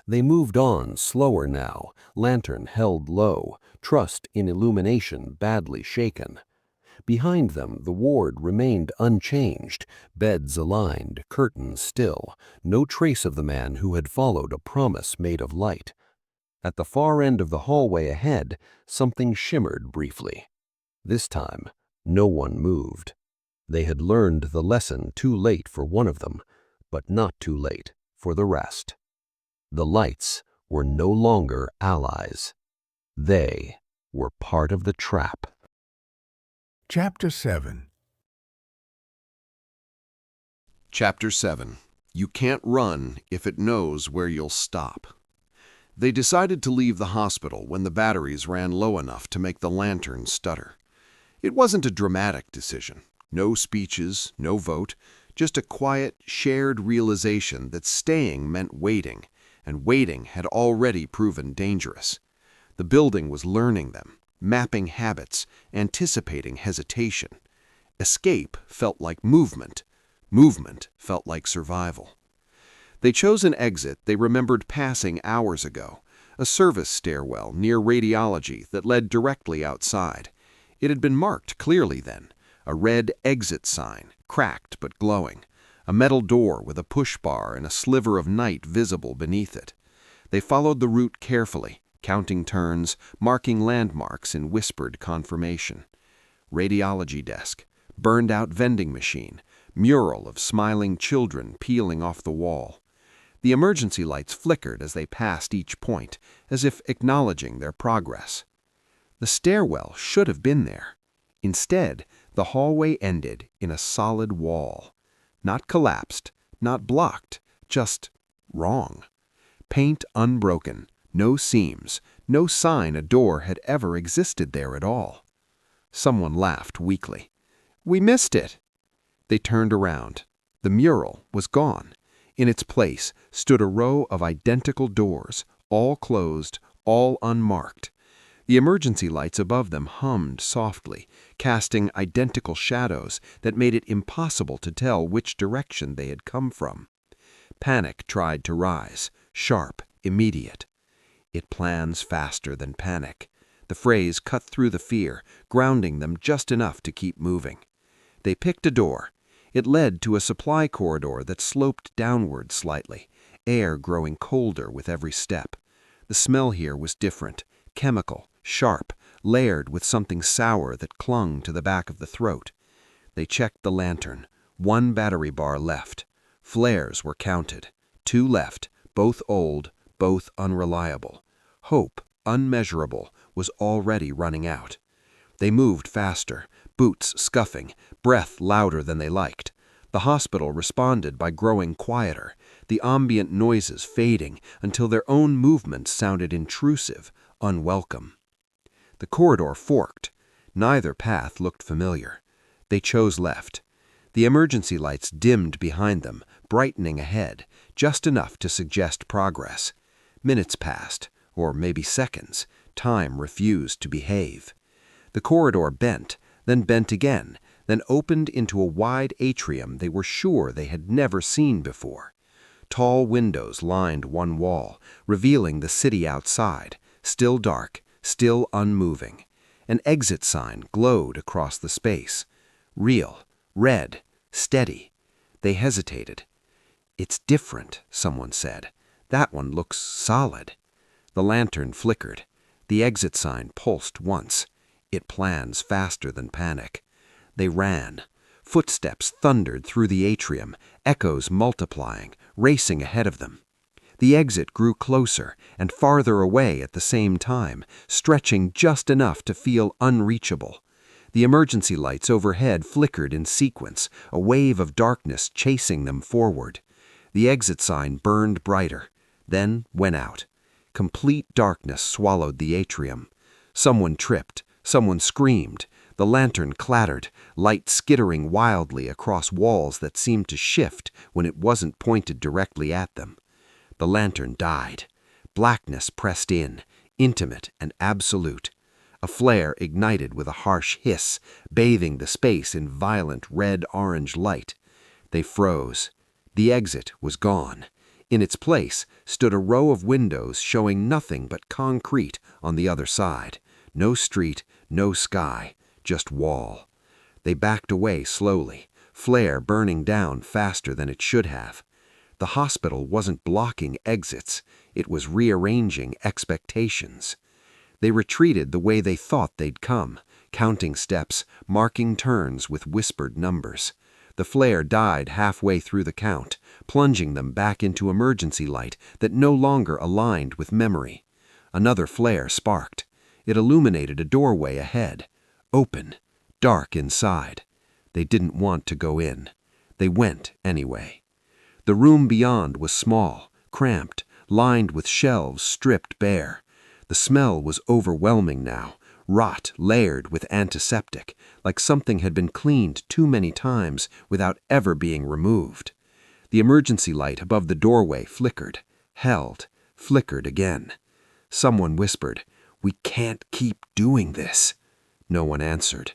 They moved on, slower now, lantern held low, trust in illumination badly shaken. Behind them, the ward remained unchanged, beds aligned, curtains still, no trace of the man who had followed a promise made of light. At the far end of the hallway ahead, something shimmered briefly. This time, no one moved. They had learned the lesson too late for one of them, but not too late for the rest. The lights were no longer allies. They were part of the trap. Chapter 7. Chapter 7. You can't run if it knows where you'll stop. They decided to leave the hospital when the batteries ran low enough to make the lantern stutter. It wasn't a dramatic decision. No speeches, no vote, just a quiet, shared realization that staying meant waiting, and waiting had already proven dangerous. The building was learning them, mapping habits, anticipating hesitation. Escape felt like movement. Movement felt like survival. They chose an exit they remembered passing hours ago, a service stairwell near radiology that led directly outside. It had been marked clearly then, a red exit sign, cracked but glowing, a metal door with a push bar and a sliver of night visible beneath it. They followed the route carefully, counting turns, marking landmarks in whispered confirmation. Radiology desk, burned-out vending machine, mural of smiling children peeling off the wall. The emergency lights flickered as they passed each point, as if acknowledging their progress. The stairwell should have been there. Instead, the hallway ended in a solid wall. Not collapsed, not blocked, just wrong. Paint unbroken, no seams, no sign a door had ever existed there at all. Someone laughed weakly. "We missed it." They turned around. The mural was gone. In its place stood a row of identical doors, all closed, all unmarked. The emergency lights above them hummed softly, casting identical shadows that made it impossible to tell which direction they had come from. Panic tried to rise, sharp, immediate. It plans faster than panic. The phrase cut through the fear, grounding them just enough to keep moving. They picked a door. It led to a supply corridor that sloped downward slightly, air growing colder with every step. The smell here was different, chemical, sharp, layered with something sour that clung to the back of the throat. They checked the lantern. 1 battery bar left. Flares were counted. 2 left, both old, both unreliable. Hope, unmeasurable, was already running out. They moved faster, boots scuffing, breath louder than they liked. The hospital responded by growing quieter, the ambient noises fading until their own movements sounded intrusive, unwelcome. The corridor forked. Neither path looked familiar. They chose left. The emergency lights dimmed behind them, brightening ahead, just enough to suggest progress. Minutes passed, or maybe seconds. Time refused to behave. The corridor bent, then bent again, then opened into a wide atrium they were sure they had never seen before. Tall windows lined one wall, revealing the city outside, still dark, still unmoving. An exit sign glowed across the space. Real, red, steady. They hesitated. "It's different," someone said. "That one looks solid." The lantern flickered. The exit sign pulsed once. It plans faster than panic. They ran. Footsteps thundered through the atrium, echoes multiplying, racing ahead of them. The exit grew closer and farther away at the same time, stretching just enough to feel unreachable. The emergency lights overhead flickered in sequence, a wave of darkness chasing them forward. The exit sign burned brighter, then went out. Complete darkness swallowed the atrium. Someone tripped, someone screamed. The lantern clattered, light skittering wildly across walls that seemed to shift when it wasn't pointed directly at them. The lantern died. Blackness pressed in, intimate and absolute. A flare ignited with a harsh hiss, bathing the space in violent red-orange light. They froze. The exit was gone. In its place stood a row of windows showing nothing but concrete on the other side. No street, no sky, just wall. They backed away slowly, flare burning down faster than it should have. The hospital wasn't blocking exits, it was rearranging expectations. They retreated the way they thought they'd come, counting steps, marking turns with whispered numbers. The flare died halfway through the count, plunging them back into emergency light that no longer aligned with memory. Another flare sparked. It illuminated a doorway ahead. Open, dark inside. They didn't want to go in. They went anyway. The room beyond was small, cramped, lined with shelves stripped bare. The smell was overwhelming now, rot layered with antiseptic, like something had been cleaned too many times without ever being removed. The emergency light above the doorway flickered, held, flickered again. Someone whispered, "We can't keep doing this." No one answered.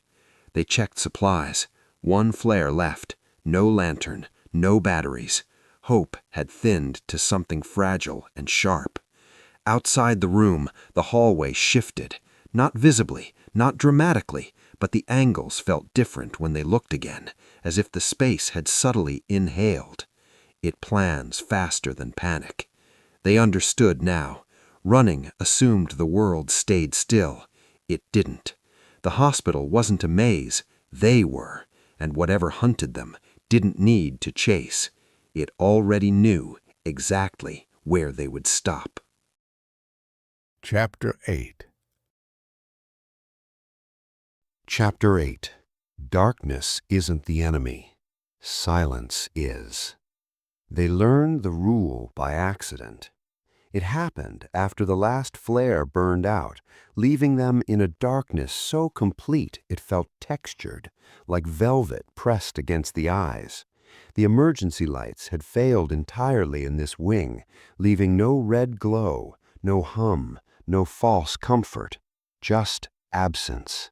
They checked supplies. 1 flare left, no lantern, no batteries. Hope had thinned to something fragile and sharp. Outside the room, the hallway shifted, not visibly, not dramatically, but the angles felt different when they looked again, as if the space had subtly inhaled. It plans faster than panic. They understood now. Running assumed the world stayed still. It didn't. The hospital wasn't a maze. They were, and whatever hunted them didn't need to chase. It already knew exactly where they would stop. Chapter 8. Chapter 8. Darkness isn't the enemy. Silence is. They learned the rule by accident. It happened after the last flare burned out, leaving them in a darkness so complete it felt textured, like velvet pressed against the eyes. The emergency lights had failed entirely in this wing, leaving no red glow, no hum, no false comfort, just absence.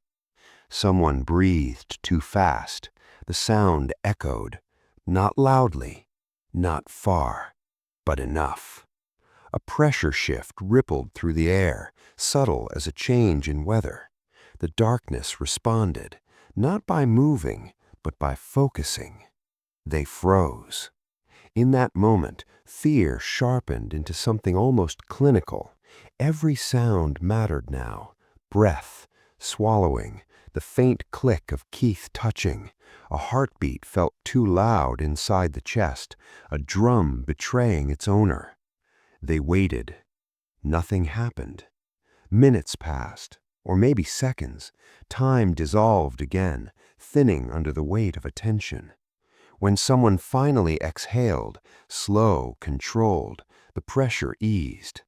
Someone breathed too fast. The sound echoed, not loudly, not far, but enough. A pressure shift rippled through the air, subtle as a change in weather. The darkness responded, not by moving, but by focusing. They froze. In that moment, fear sharpened into something almost clinical. Every sound mattered now. Breath, swallowing, the faint click of Keith touching. A heartbeat felt too loud inside the chest, a drum betraying its owner. They waited. Nothing happened. Minutes passed, or maybe seconds. Time dissolved again, thinning under the weight of attention. When someone finally exhaled, slow, controlled, the pressure eased.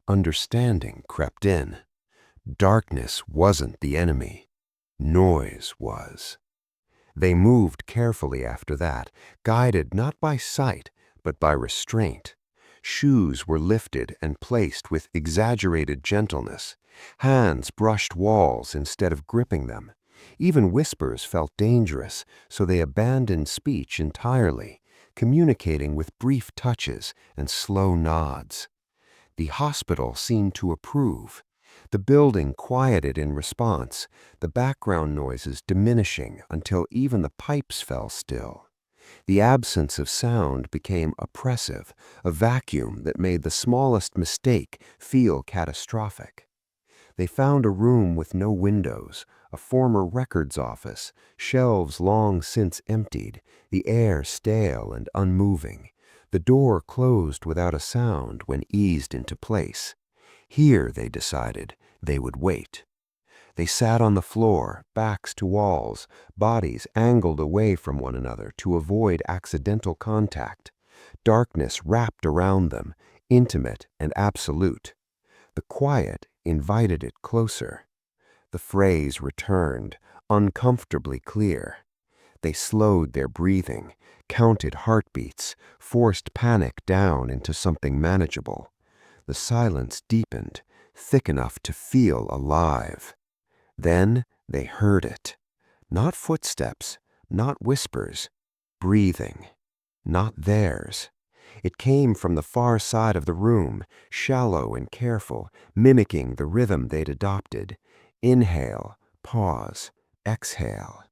Understanding crept in. Darkness wasn't the enemy. Noise was. They moved carefully after that, guided not by sight, but by restraint. Shoes were lifted and placed with exaggerated gentleness. Hands brushed walls instead of gripping them. Even whispers felt dangerous, so they abandoned speech entirely, communicating with brief touches and slow nods. The hospital seemed to approve. The building quieted in response, the background noises diminishing until even the pipes fell still. The absence of sound became oppressive, a vacuum that made the smallest mistake feel catastrophic. They found a room with no windows, a former records office, shelves long since emptied, the air stale and unmoving. The door closed without a sound when eased into place. Here, they decided, they would wait. They sat on the floor, backs to walls, bodies angled away from one another to avoid accidental contact. Darkness wrapped around them, intimate and absolute. The quiet invited it closer. The phrase returned, uncomfortably clear. They slowed their breathing, counted heartbeats, forced panic down into something manageable. The silence deepened, thick enough to feel alive. Then they heard it. Not footsteps, not whispers, breathing. Not theirs. It came from the far side of the room, shallow and careful, mimicking the rhythm they'd adopted. Inhale, pause, exhale.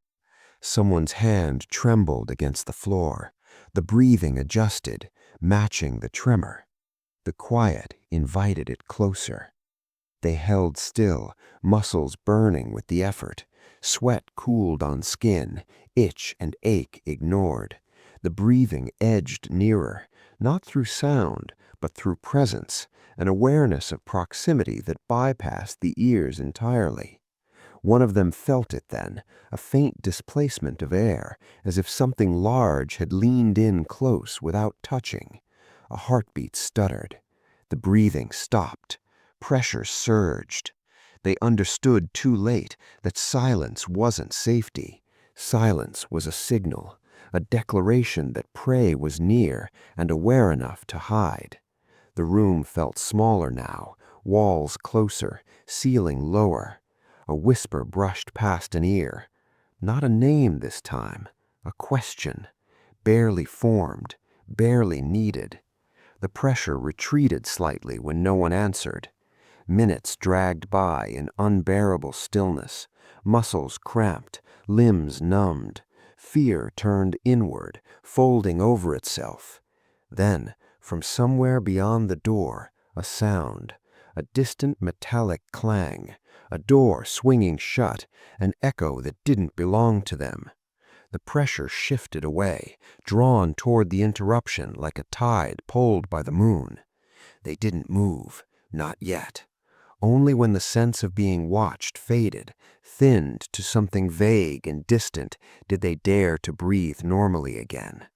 Someone's hand trembled against the floor. The breathing adjusted, matching the tremor. The quiet invited it closer. They held still, muscles burning with the effort. Sweat cooled on skin, itch and ache ignored. The breathing edged nearer, not through sound, but through presence, an awareness of proximity that bypassed the ears entirely. One of them felt it then, a faint displacement of air, as if something large had leaned in close without touching. A heartbeat stuttered. The breathing stopped. Pressure surged. They understood too late that silence wasn't safety. Silence was a signal, a declaration that prey was near and aware enough to hide. The room felt smaller now, walls closer, ceiling lower. A whisper brushed past an ear. Not a name this time, a question, barely formed, barely needed. The pressure retreated slightly when no one answered. Minutes dragged by in unbearable stillness, muscles cramped, limbs numbed. Fear turned inward, folding over itself. Then, from somewhere beyond the door, a sound, a distant metallic clang, a door swinging shut, an echo that didn't belong to them. The pressure shifted away, drawn toward the interruption like a tide pulled by the moon. They didn't move, not yet. Only when the sense of being watched faded, thinned to something vague and distant, did they dare to breathe normally again.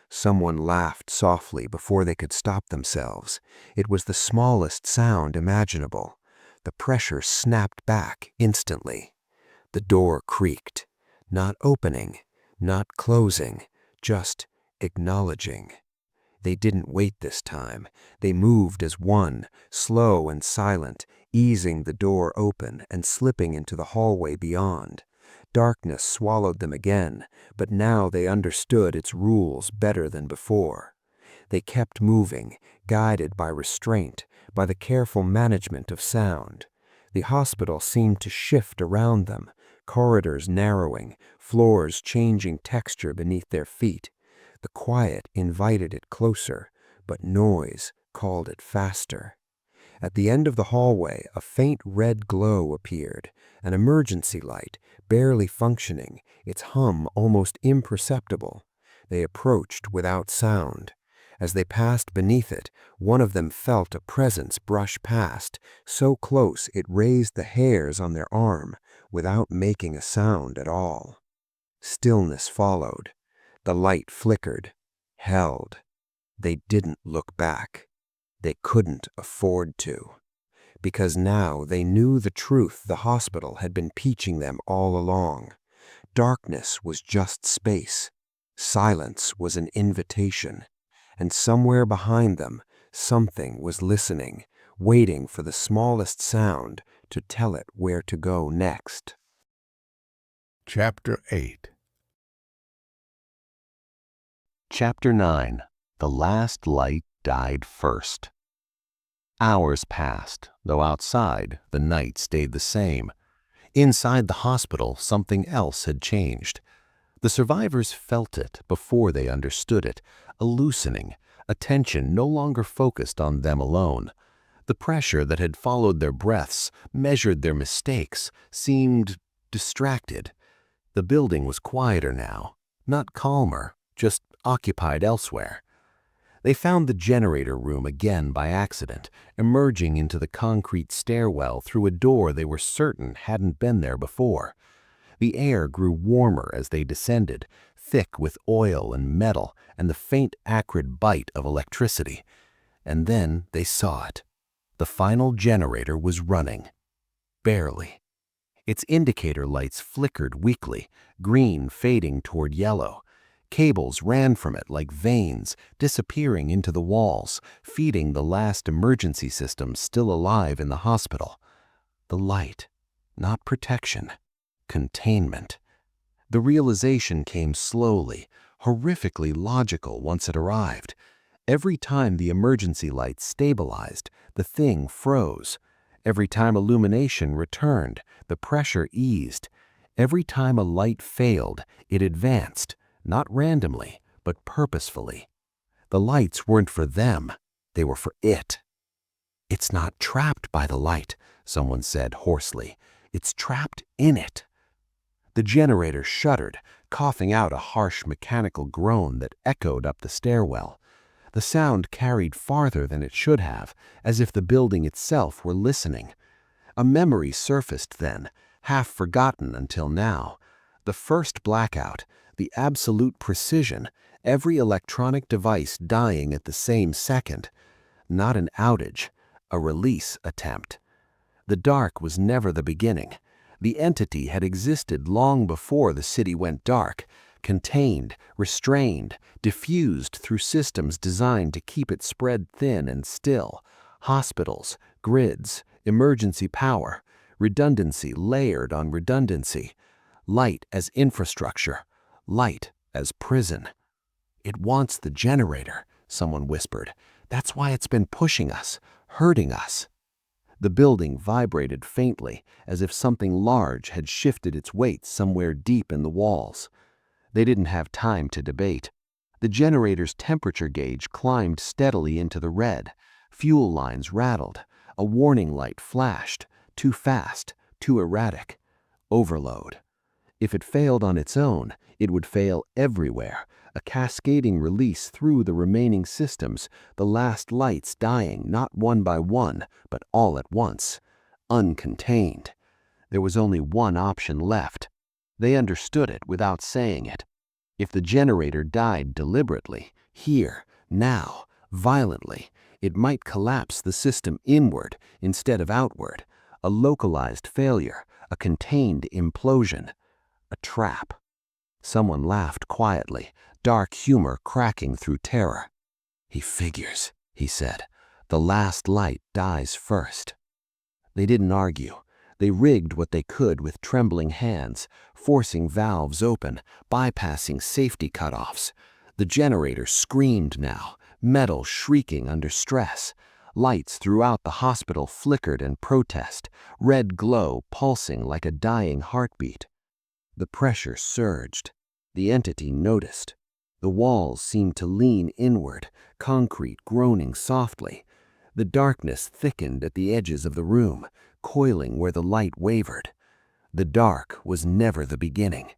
Someone laughed softly before they could stop themselves. It was the smallest sound imaginable. The pressure snapped back instantly. The door creaked, not opening, not closing, just acknowledging. They didn't wait this time. They moved as one, slow and silent, easing the door open and slipping into the hallway beyond. Darkness swallowed them again, but now they understood its rules better than before. They kept moving, guided by restraint, by the careful management of sound. The hospital seemed to shift around them, corridors narrowing, floors changing texture beneath their feet. The quiet invited it closer, but noise called it faster. At the end of the hallway, a faint red glow appeared, an emergency light, barely functioning, its hum almost imperceptible. They approached without sound. As they passed beneath it, one of them felt a presence brush past, so close it raised the hairs on their arm, without making a sound at all. Stillness followed. The light flickered, held. They didn't look back. They couldn't afford to. Because now they knew the truth the hospital had been teaching them all along. Darkness was just space. Silence was an invitation. And somewhere behind them, something was listening, waiting for the smallest sound to tell it where to go next. Chapter 8. Chapter 9. The last light died first. Hours passed, though outside, the night stayed the same. Inside the hospital, something else had changed. The survivors felt it before they understood it, a loosening, a tension no longer focused on them alone. The pressure that had followed their breaths, measured their mistakes, seemed distracted. The building was quieter now, not calmer, just occupied elsewhere. They found the generator room again by accident, emerging into the concrete stairwell through a door they were certain hadn't been there before. The air grew warmer as they descended, thick with oil and metal and the faint acrid bite of electricity. And then they saw it. The final generator was running. Barely. Its indicator lights flickered weakly, green fading toward yellow. Cables ran from it like veins, disappearing into the walls, feeding the last emergency systems still alive in the hospital. The light, not protection, containment. The realization came slowly, horrifically logical once it arrived. Every time the emergency light stabilized, the thing froze. Every time illumination returned, the pressure eased. Every time a light failed, it advanced. Not randomly, but purposefully. The lights weren't for them, they were for it. "It's not trapped by the light," someone said hoarsely. "It's trapped in it." The generator shuddered, coughing out a harsh mechanical groan that echoed up the stairwell. The sound carried farther than it should have, as if the building itself were listening. A memory surfaced then, half forgotten until now. The first blackout, the absolute precision, every electronic device dying at the same second. Not an outage, a release attempt. The dark was never the beginning. The entity had existed long before the city went dark, contained, restrained, diffused through systems designed to keep it spread thin and still. Hospitals, grids, emergency power, redundancy layered on redundancy. Light as infrastructure. Light as prison. "It wants the generator," someone whispered. "That's why it's been pushing us, hurting us." The building vibrated faintly, as if something large had shifted its weight somewhere deep in the walls. They didn't have time to debate. The generator's temperature gauge climbed steadily into the red. Fuel lines rattled. A warning light flashed. Too fast, too erratic. Overload. If it failed on its own, it would fail everywhere, a cascading release through the remaining systems, the last lights dying not one by one, but all at once, uncontained. There was only one option left. They understood it without saying it. If the generator died deliberately, here, now, violently, it might collapse the system inward instead of outward, a localized failure, a contained implosion, a trap. Someone laughed quietly, dark humor cracking through terror. "He figures," he said. "The last light dies first." They didn't argue. They rigged what they could with trembling hands, forcing valves open, bypassing safety cutoffs. The generator screamed now, metal shrieking under stress. Lights throughout the hospital flickered in protest, red glow pulsing like a dying heartbeat. The pressure surged. The entity noticed. The walls seemed to lean inward, concrete groaning softly. The darkness thickened at the edges of the room, coiling where the light wavered. The dark was never the beginning.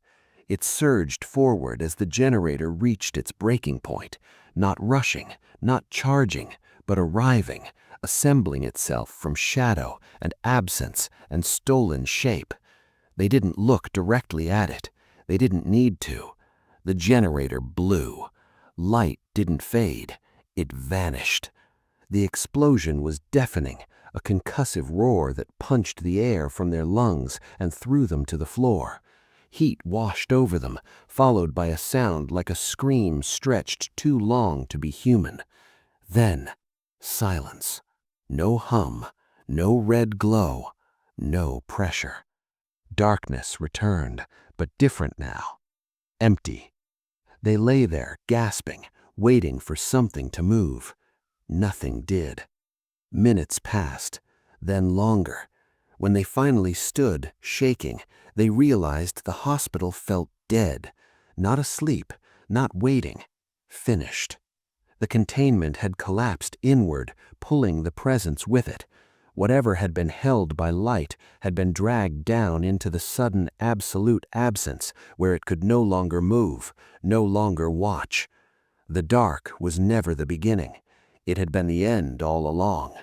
It surged forward as the generator reached its breaking point, not rushing, not charging, but arriving, assembling itself from shadow and absence and stolen shape. They didn't look directly at it. They didn't need to. The generator blew. Light didn't fade. It vanished. The explosion was deafening, a concussive roar that punched the air from their lungs and threw them to the floor. Heat washed over them, followed by a sound like a scream stretched too long to be human. Then, silence. No hum, no red glow, no pressure. Darkness returned, but different now. Empty. They lay there, gasping, waiting for something to move. Nothing did. Minutes passed, then longer. When they finally stood, shaking, they realized the hospital felt dead. Not asleep, not waiting. Finished. The containment had collapsed inward, pulling the presence with it. Whatever had been held by light had been dragged down into the sudden absolute absence where it could no longer move, no longer watch. The dark was never the beginning. It had been the end all along.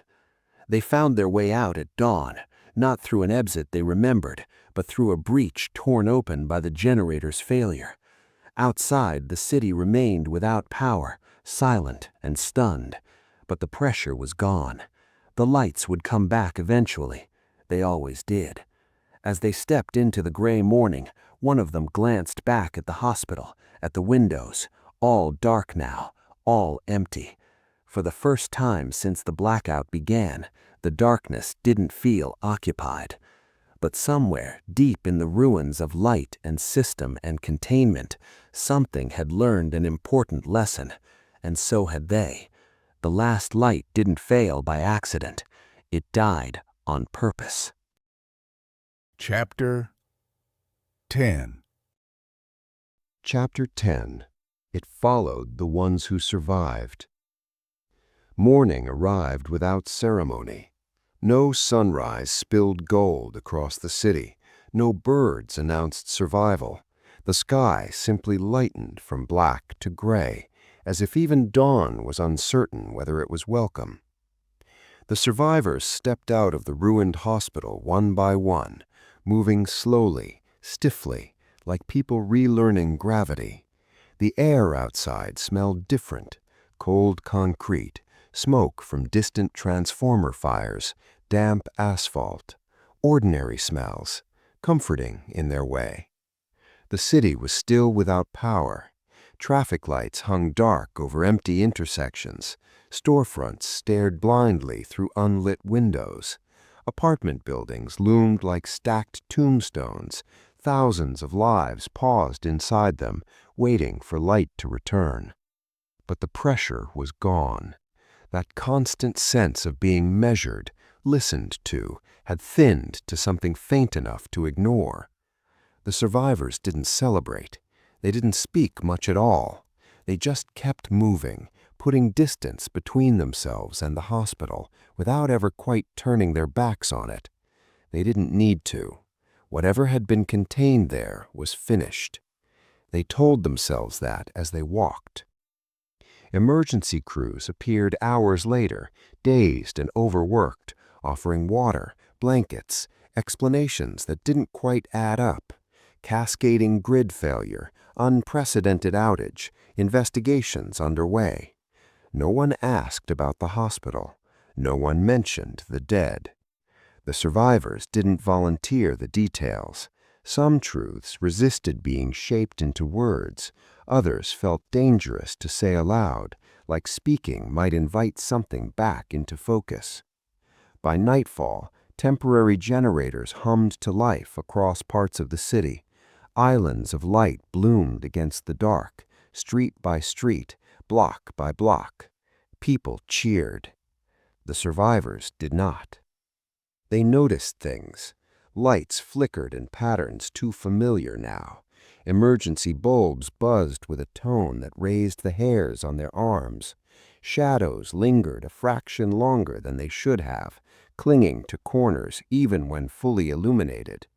They found their way out at dawn, not through an exit they remembered, but through a breach torn open by the generator's failure. Outside, the city remained without power, silent and stunned, but the pressure was gone. The lights would come back eventually. They always did. As they stepped into the gray morning, one of them glanced back at the hospital, at the windows, all dark now, all empty. For the first time since the blackout began, the darkness didn't feel occupied. But somewhere, deep in the ruins of light and system and containment, something had learned an important lesson, and so had they. The last light didn't fail by accident. It died on purpose. Chapter 10. Chapter 10. It followed the ones who survived. Morning arrived without ceremony. No sunrise spilled gold across the city. No birds announced survival. The sky simply lightened from black to gray, as if even dawn was uncertain whether it was welcome. The survivors stepped out of the ruined hospital one by one, moving slowly, stiffly, like people relearning gravity. The air outside smelled different, cold concrete, smoke from distant transformer fires, damp asphalt, ordinary smells, comforting in their way. The city was still without power. Traffic lights hung dark over empty intersections. Storefronts stared blindly through unlit windows. Apartment buildings loomed like stacked tombstones. Thousands of lives paused inside them, waiting for light to return. But the pressure was gone. That constant sense of being measured, listened to, had thinned to something faint enough to ignore. The survivors didn't celebrate. They didn't speak much at all. They just kept moving, putting distance between themselves and the hospital without ever quite turning their backs on it. They didn't need to. Whatever had been contained there was finished. They told themselves that as they walked. Emergency crews appeared hours later, dazed and overworked, offering water, blankets, explanations that didn't quite add up. Cascading grid failure, unprecedented outage, investigations underway. No one asked about the hospital. No one mentioned the dead. The survivors didn't volunteer the details. Some truths resisted being shaped into words. Others felt dangerous to say aloud, like speaking might invite something back into focus. By nightfall, temporary generators hummed to life across parts of the city. Islands of light bloomed against the dark, street by street, block by block. People cheered. The survivors did not. They noticed things. Lights flickered in patterns too familiar now. Emergency bulbs buzzed with a tone that raised the hairs on their arms. Shadows lingered a fraction longer than they should have, clinging to corners even when fully illuminated.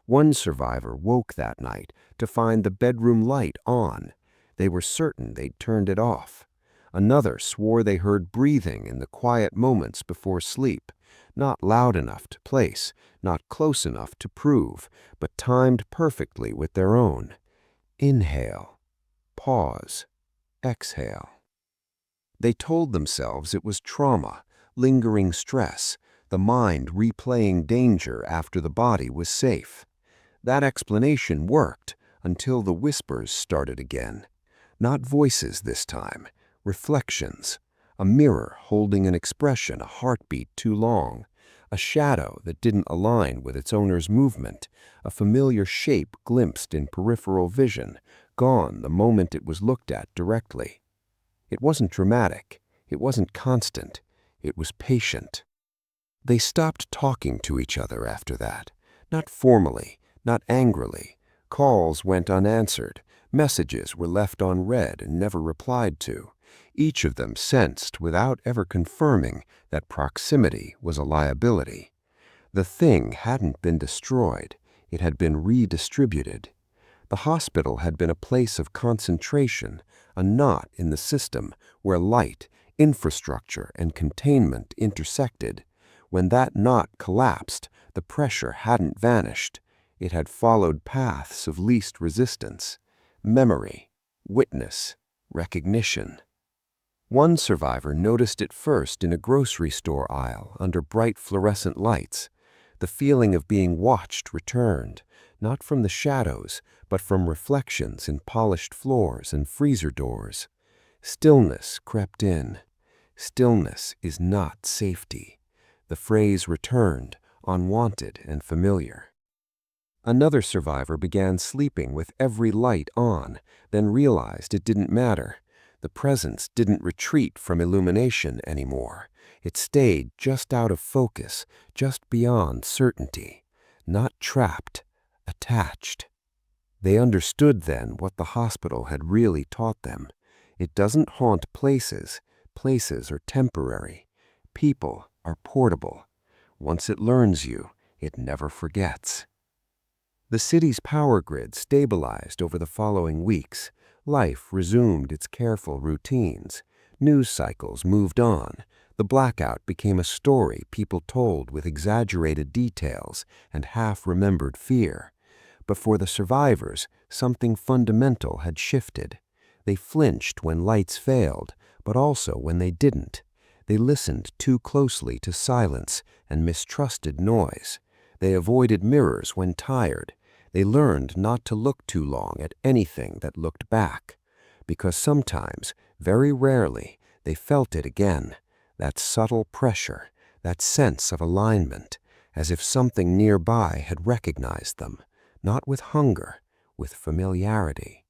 One survivor woke that night to find the bedroom light on. They were certain they'd turned it off. Another swore they heard breathing in the quiet moments before sleep, not loud enough to place, not close enough to prove, but timed perfectly with their own. Inhale, pause, exhale. They told themselves it was trauma, lingering stress, the mind replaying danger after the body was safe. That explanation worked until the whispers started again. Not voices this time, reflections. A mirror holding an expression a heartbeat too long. A shadow that didn't align with its owner's movement. A familiar shape glimpsed in peripheral vision, gone the moment it was looked at directly. It wasn't dramatic. It wasn't constant. It was patient. They stopped talking to each other after that. Not formally, not angrily. Calls went unanswered. Messages were left unread and never replied to. Each of them sensed, without ever confirming, that proximity was a liability. The thing hadn't been destroyed. It had been redistributed. The hospital had been a place of concentration, a knot in the system where light, infrastructure, and containment intersected. When that knot collapsed, the pressure hadn't vanished. It had followed paths of least resistance. Memory, witness, recognition. One survivor noticed it first in a grocery store aisle under bright fluorescent lights. The feeling of being watched returned, not from the shadows, but from reflections in polished floors and freezer doors. Stillness crept in. Stillness is not safety. The phrase returned, unwanted and familiar. Another survivor began sleeping with every light on, then realized it didn't matter. The presence didn't retreat from illumination anymore. It stayed just out of focus, just beyond certainty. Not trapped, attached. They understood then what the hospital had really taught them. It doesn't haunt places. Places are temporary. People are portable. Once it learns you, it never forgets. The city's power grid stabilized over the following weeks. Life resumed its careful routines. News cycles moved on. The blackout became a story people told with exaggerated details and half-remembered fear. But for the survivors, something fundamental had shifted. They flinched when lights failed, but also when they didn't. They listened too closely to silence and mistrusted noise. They avoided mirrors when tired. They learned not to look too long at anything that looked back, because sometimes, very rarely, they felt it again, that subtle pressure, that sense of alignment, as if something nearby had recognized them, not with hunger, with familiarity.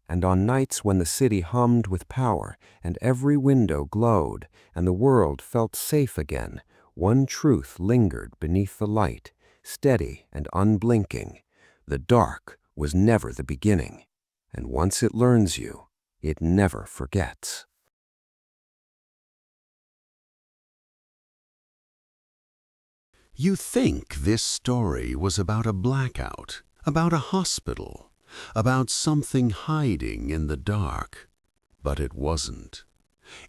And on nights when the city hummed with power and every window glowed and the world felt safe again, one truth lingered beneath the light, steady and unblinking. The dark was never the beginning, and once it learns you, it never forgets. You think this story was about a blackout, about a hospital, about something hiding in the dark, but it wasn't.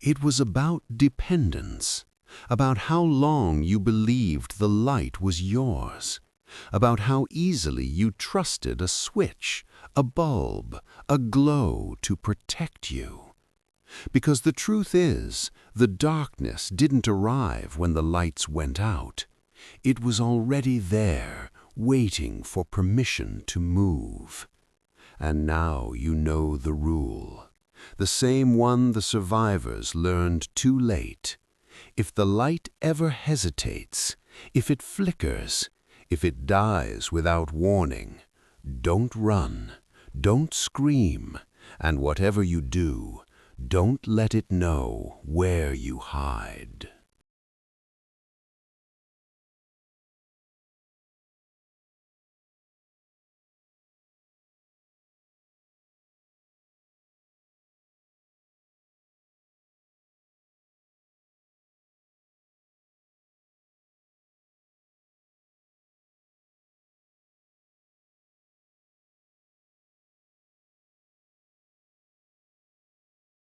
It was about dependence, about how long you believed the light was yours, about how easily you trusted a switch, a bulb, a glow to protect you. Because the truth is, the darkness didn't arrive when the lights went out. It was already there, waiting for permission to move. And now you know the rule, the same one the survivors learned too late. If the light ever hesitates, if it flickers, if it dies without warning, don't run, don't scream, and whatever you do, Don't let it know where you hide.